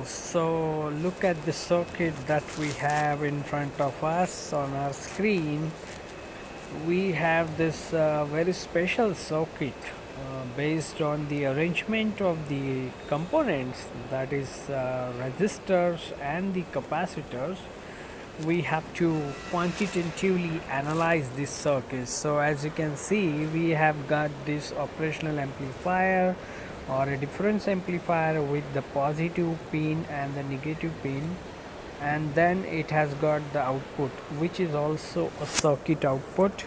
So look at the circuit that we have in front of us on our screen. We have this very special circuit based on the arrangement of the components, that is resistors and the capacitors. We have to quantitatively analyze this circuit. So as you can see, we have got this operational amplifier or a difference amplifier with the positive pin and the negative pin, and then it has got the output, which is also a circuit output.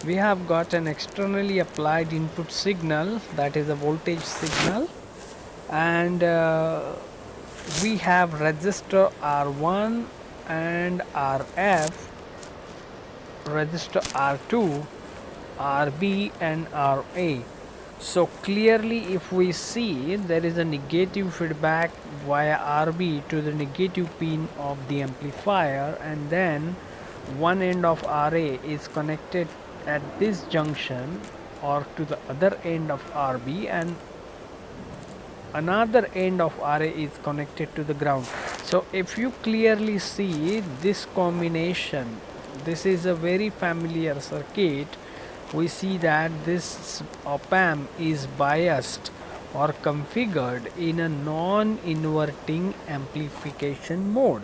We have got an externally applied input signal, that is a voltage signal, and we have resistor R1 and RF, resistor R2, RB and RA. So clearly, if we see, there is a negative feedback via RB to the negative pin of the amplifier, and then one end of RA is connected at this junction or to the other end of RB, and another end of RA is connected to the ground. So if you clearly see this combination, this is a very familiar circuit. We see that this op-amp is biased or configured in a non-inverting amplification mode,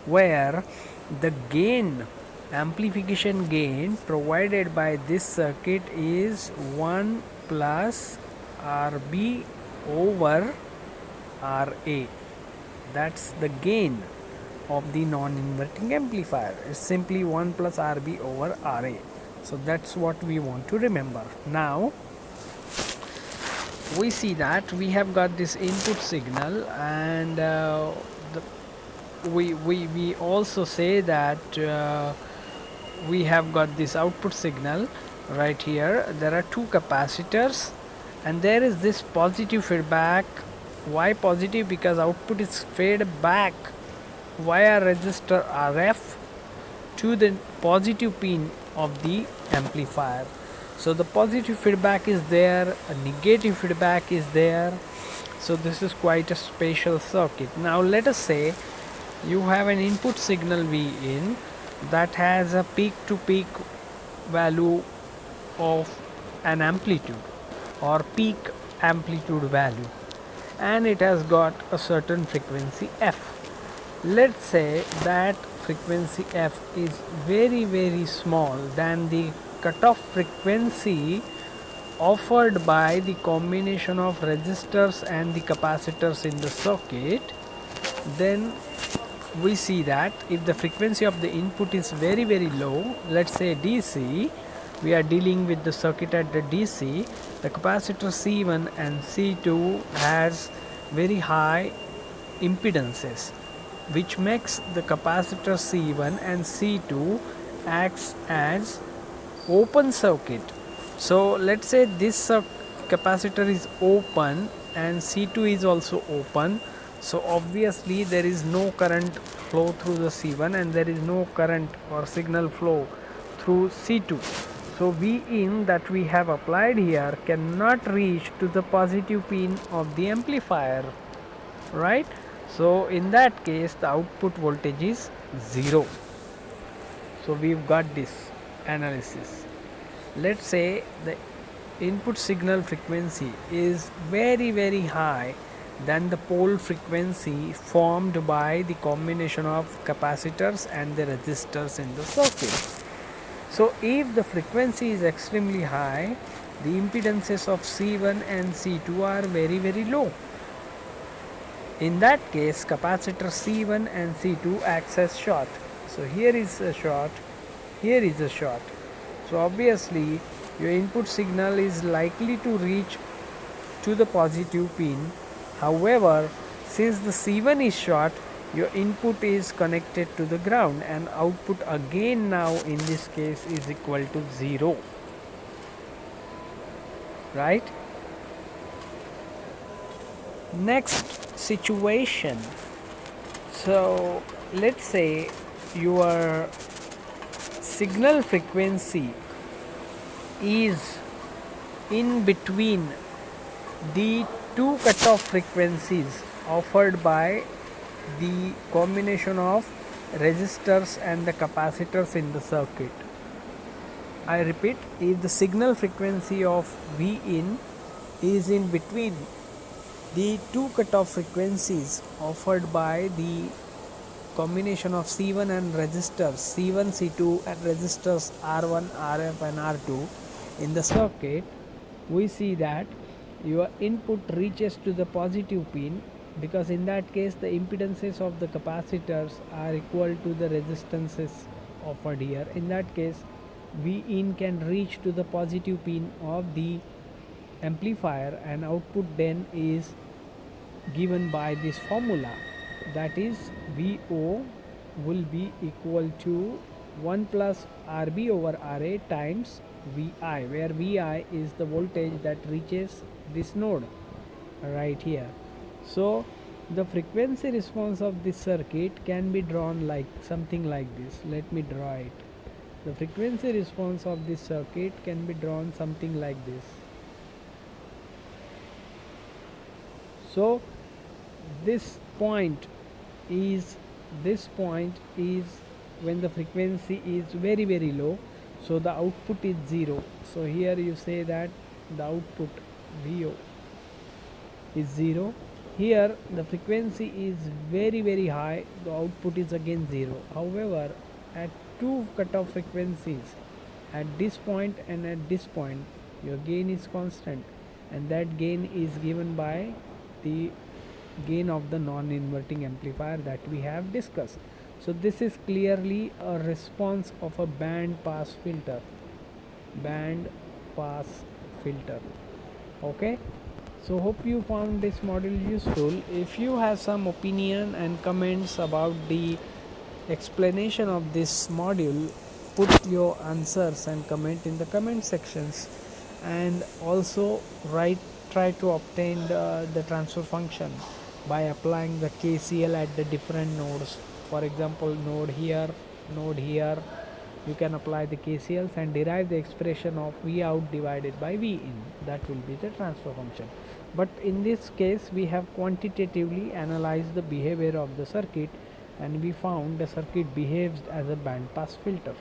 where the gain, amplification gain provided by this circuit is 1 plus RB over RA. That's the gain of the non-inverting amplifier. It's simply 1 plus RB over RA. So that's what we want to remember. Now we see that we have got this input signal, and we also say that we have got this output signal right here. There are two capacitors, and there is this positive feedback. Why positive? Because output is fed back via resistor RF to the positive pin of the amplifier. So the positive feedback is there, a negative feedback is there. So this is quite a special circuit. Now let us say you have an input signal V in that has a peak to peak value of an amplitude or peak amplitude value, and it has got a certain frequency f. Let's say that frequency f is very small than the cutoff frequency offered by the combination of resistors and the capacitors in the circuit. Then we see that if the frequency of the input is very low, let's say DC, we are dealing with the circuit at the DC, the capacitor C1 and C2 has very high impedances, which makes the capacitor C1 and C2 acts as open circuit. So let's say this capacitor is open and C2 is also open. So obviously there is no current flow through the C1 and there is no current or signal flow through C2. So V in that we have applied here cannot reach to the positive pin of the amplifier, right? So in that case the output voltage is 0. So we've got this analysis. Let's say the input signal frequency is very high than the pole frequency formed by the combination of capacitors and the resistors in the circuit. So if the frequency is extremely high, the impedances of C1 and C2 are very low. In that case, capacitor C1 and C2 acts as short. So here is a short, here is a short. So obviously your input signal is likely to reach to the positive pin. However, since the C1 is short, your input is connected to the ground, and output again now in this case is equal to 0, right? Next situation. So let's say your signal frequency is in between the two cutoff frequencies offered by the combination of resistors and the capacitors in the circuit. I repeat, if the signal frequency of V in is in between the two cutoff frequencies offered by the combination of C1 and resistors C1, C2 and resistors R1, RF and R2 in the circuit, we see that your input reaches to the positive pin, because in that case the impedances of the capacitors are equal to the resistances offered here. In that case, V in can reach to the positive pin of the amplifier, and output then is given by this formula, that is VO will be equal to 1 plus RB over RA times VI, where VI is the voltage that reaches this node right here. So the frequency response of this circuit can be drawn like something like this. Let me draw it. The frequency response of this circuit can be drawn something like this. So this point is when the frequency is very low, so the output is 0. So here you say that the output VO is 0. Here the frequency is very high, the output is again 0. However, at two cutoff frequencies, at this point and at this point, your gain is constant, and that gain is given by the gain of the non-inverting amplifier that we have discussed. So this is clearly a response of a band pass filter. Okay, so hope you found this module useful. If you have some opinion and comments about the explanation of this module, put your answers and comment in the comment sections, and also try to obtain the transfer function by applying the KCL at the different nodes. For example, node here, you can apply the KCLs and derive the expression of V out divided by V in. That will be the transfer function. But in this case, we have quantitatively analyzed the behavior of the circuit, and we found the circuit behaves as a band pass filter.